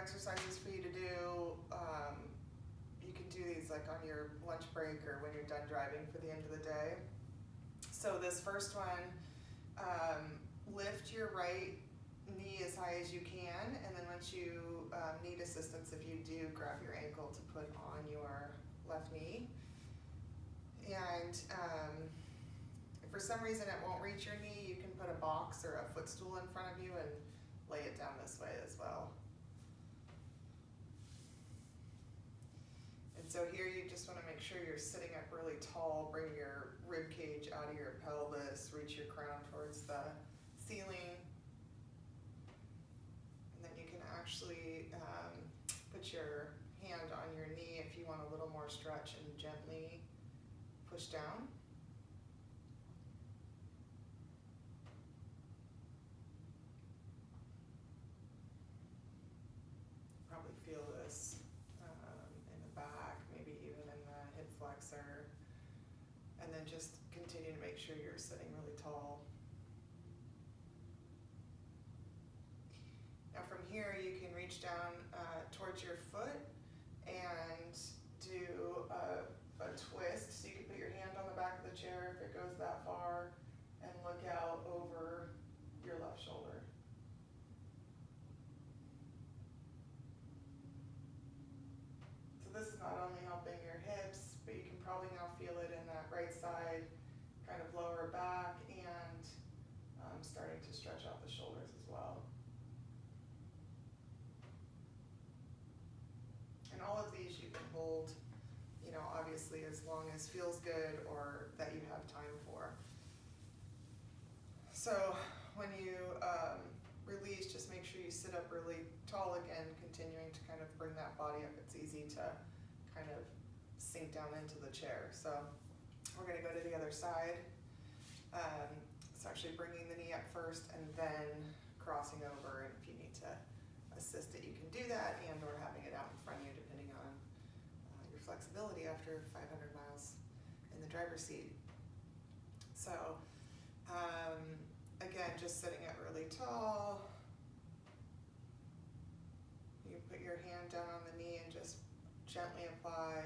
exercises for you to do. You can do these like on your lunch break or when you're done driving for the end of the day. So this first one, lift your right knee as high as you can, and then once you need assistance, if you do, grab your ankle to put on your left knee. And if for some reason it won't reach your knee, you can put a box or a footstool in front of you and lay it down this way as well. And so here you just want to make sure you're sitting up really tall, bring your rib cage out of your pelvis, reach your crown towards the ceiling. And then you can actually put your hand on your knee if you want a little more stretch and gently push down. Probably feel this in the back, maybe even in the hip flexor. And then just continue to make sure you're sitting really tall. Now from here you can reach down towards your foot and do a twist. So you can put your hand on the back of the chair if it goes that far and look out over your left shoulder. So this is not only helping your hips, but you can probably now feel it in that right side, kind of lower back, and starting to stretch out the shoulders as well. And all of these you can hold, you know, obviously as long as feels good or that you have time for. So when you release, just make sure you sit up really tall again, continuing to kind of bring that body up. It's easy to kind of sink down into the chair. So we're going to go to the other side. It's actually bringing the knee up first and then crossing over. And if you need to assist it, you can do that, and or having it out in front of you, depending on your flexibility after 500 miles in the driver's seat. So again, just sitting up really tall. You put your hand down on the knee and just gently apply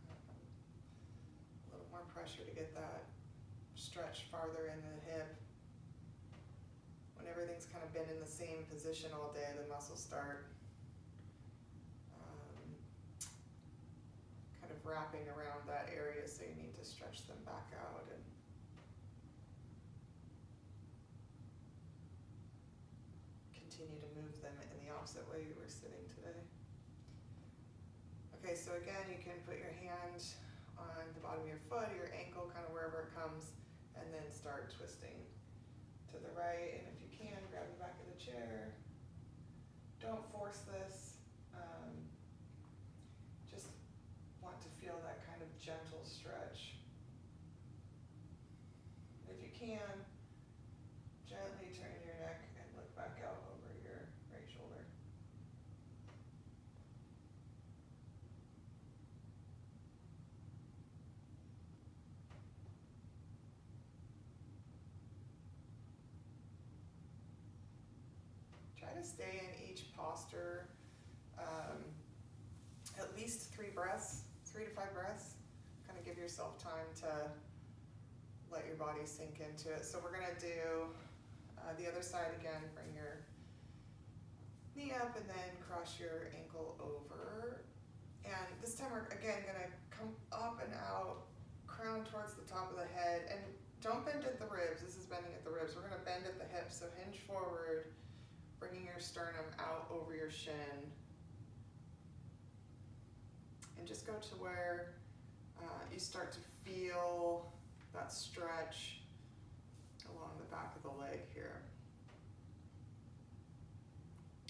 a little more pressure to get that stretch farther in the hip. When everything's kind of been in the same position all day, the muscles start kind of wrapping around that area, so you need to stretch them back out and continue to move them in the opposite way you were sitting today. Okay, so again, you can put your hand on the bottom of your foot or your ankle, kind of wherever it comes, and then start twisting to the right. And if you can, grab the back of the chair. Don't force this. Just want to feel that kind of gentle stretch. If you can, gently turn your neck and look back out over your right shoulder. Try to stay in each posture at least 3 to 5 breaths. Kind of give yourself time to let your body sink into it. So we're going to do the other side again. Bring your knee up and then cross your ankle over. And this time we're again going to come up and out, crown towards the top of the head. And don't bend at the ribs. This is bending at the ribs. We're going to bend at the hips. So hinge forward, bringing your sternum out over your shin. And just go to where you start to feel that stretch along the back of the leg here.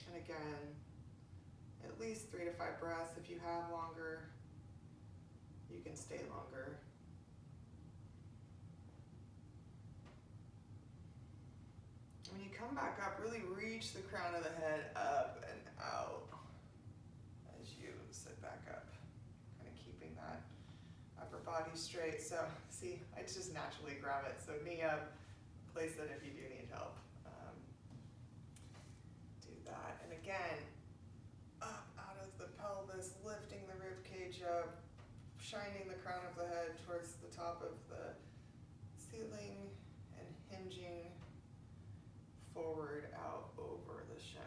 And again, at least 3 to 5 breaths. If you have longer, you can stay longer. When you come back up, really reach the crown of the head up and out as you sit back up, kind of keeping that upper body straight. So see, I just naturally grab it. So knee up, place it if you do need help. Do that. And again, this, lifting the rib cage up, shining the crown of the head towards the top of the ceiling, and hinging forward out over the shin.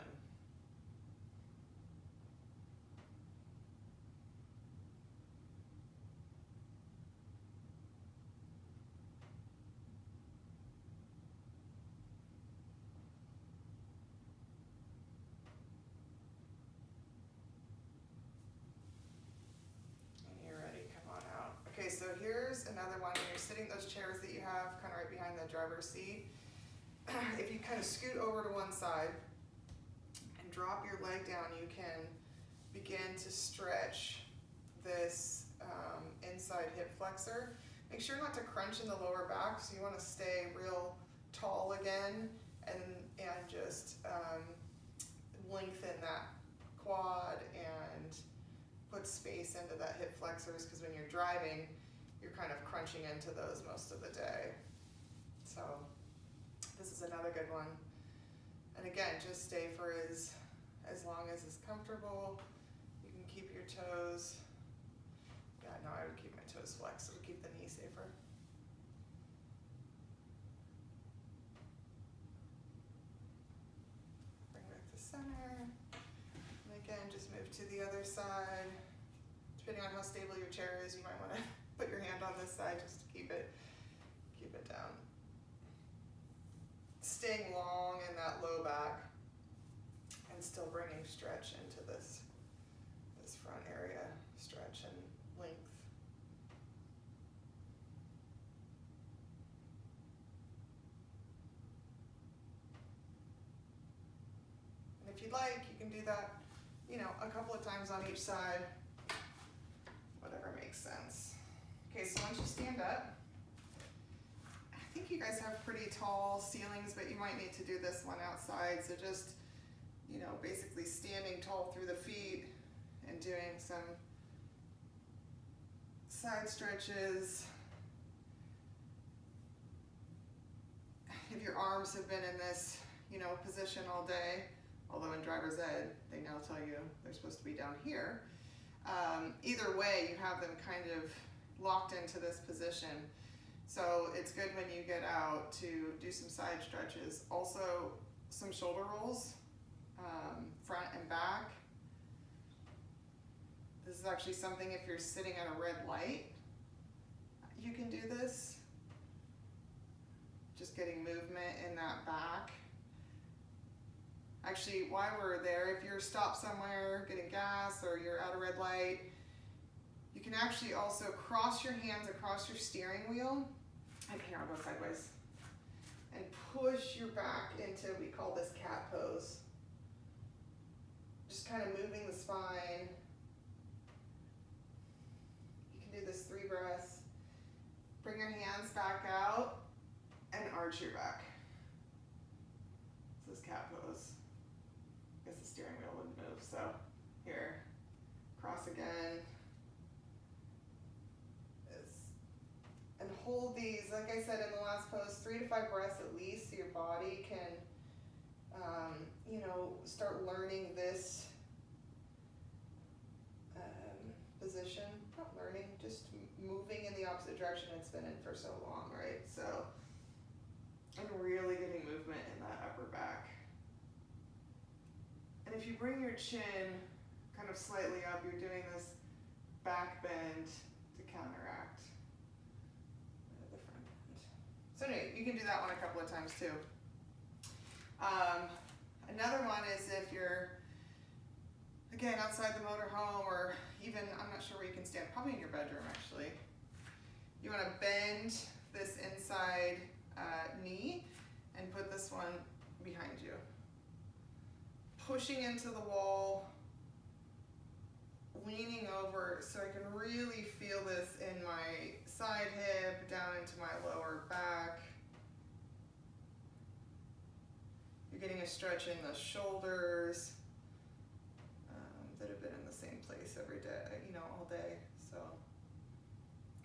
Okay, so here's another one. When you're sitting, those chairs that you have kind of right behind the driver's seat, if you kind of scoot over to one side and drop your leg down, you can begin to stretch this inside hip flexor. Make sure not to crunch in the lower back, so you want to stay real tall again, and just lengthen that quad and put space into that hip flexors, because when you're driving, you're kind of crunching into those most of the day. So this is another good one. And again, just stay for as long as is comfortable. You can keep your toes. Yeah, no, I would keep my toes flexed. It would keep the knee safer. Bring back to center. And again, just move to the other side. Depending on how stable your chair is, you might want to put your hand on this side just to keep it down. Staying long in that low back and still bringing stretch into this front area, stretch and length. And if you'd like, you can do that, a couple of times on each side, whatever makes sense. Okay, so once you stand up, I think you guys have pretty tall ceilings, but you might need to do this one outside. So just, basically standing tall through the feet and doing some side stretches. If your arms have been in this, position all day, although in driver's ed, they now tell you they're supposed to be down here. Either way, you have them kind of locked into this position. So it's good when you get out to do some side stretches. Also, some shoulder rolls, front and back. This is actually something, if you're sitting at a red light, you can do this. Just getting movement in that back. Actually, while we're there, if you're stopped somewhere getting gas or you're at a red light, you can actually also cross your hands across your steering wheel. Okay, here, I'll go sideways. And push your back into, we call this cat pose. Just kind of moving the spine. You can do this 3 breaths. Bring your hands back out and arch your back. This is cat pose. I guess the steering wheel wouldn't move, so here, cross again. And hold these, like I said in the last pose, 3 to 5 breaths at least, so your body can, start learning this position. Not learning, just moving in the opposite direction it's been in for so long, right? So, and really getting movement in that upper back. And if you bring your chin kind of slightly up, you're doing this back bend to counteract the front end. So anyway, you can do that one a couple of times too. Another one is if you're, again, outside the motorhome, or even, I'm not sure where you can stand, probably in your bedroom actually. You want to bend this inside knee and put this one behind you. Pushing into the wall, leaning over so I can really feel this in my side hip, down into my lower back. You're getting a stretch in the shoulders that have been in the same place every day, all day. So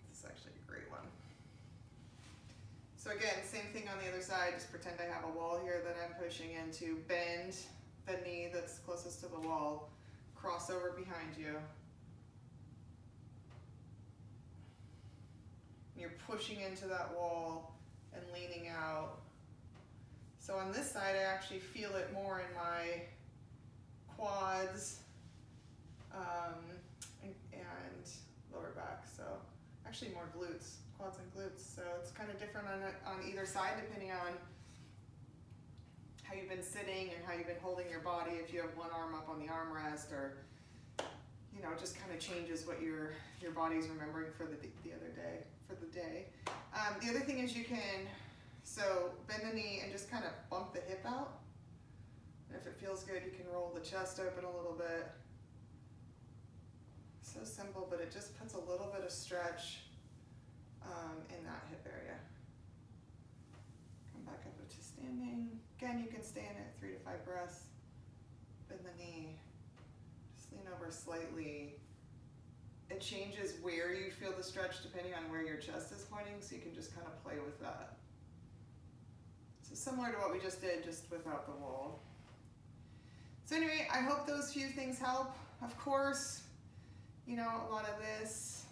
this is actually a great one. So again, same thing on the other side. Just pretend I have a wall here that I'm pushing into. Bend the knee that's closest to the wall. Cross over behind you. You're pushing into that wall and leaning out. So on this side, I actually feel it more in my quads and lower back. So actually more glutes, quads and glutes. So it's kind of different on either side depending on how you've been sitting and how you've been holding your body. If you have one arm up on the armrest, or you know, it just kind of changes what your body's remembering for the other day, for the day. The other thing is you can, so bend the knee and just kind of bump the hip out. And if it feels good, you can roll the chest open a little bit. So simple, but it just puts a little bit of stretch in that hip area. Come back up to standing. Again, you can stay in it 3 to 5 breaths. Bend the knee. Just lean over slightly. It changes where you feel the stretch depending on where your chest is pointing, so you can just kind of play with that. So similar to what we just did, just without the wall. So anyway, I hope those few things help. Of course, you know, a lot of this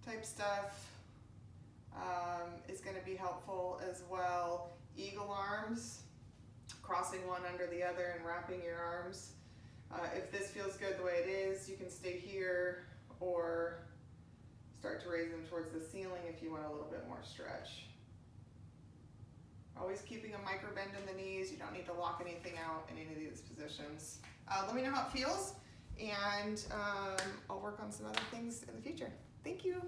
type stuff is going to be helpful as well. Eagle arms, crossing one under the other and wrapping your arms. If this feels good the way it is, you can stay here or start to raise them towards the ceiling if you want a little bit more stretch. Always keeping a micro bend in the knees. You don't need to lock anything out in any of these positions. Let me know how it feels, and I'll work on some other things in the future. Thank you.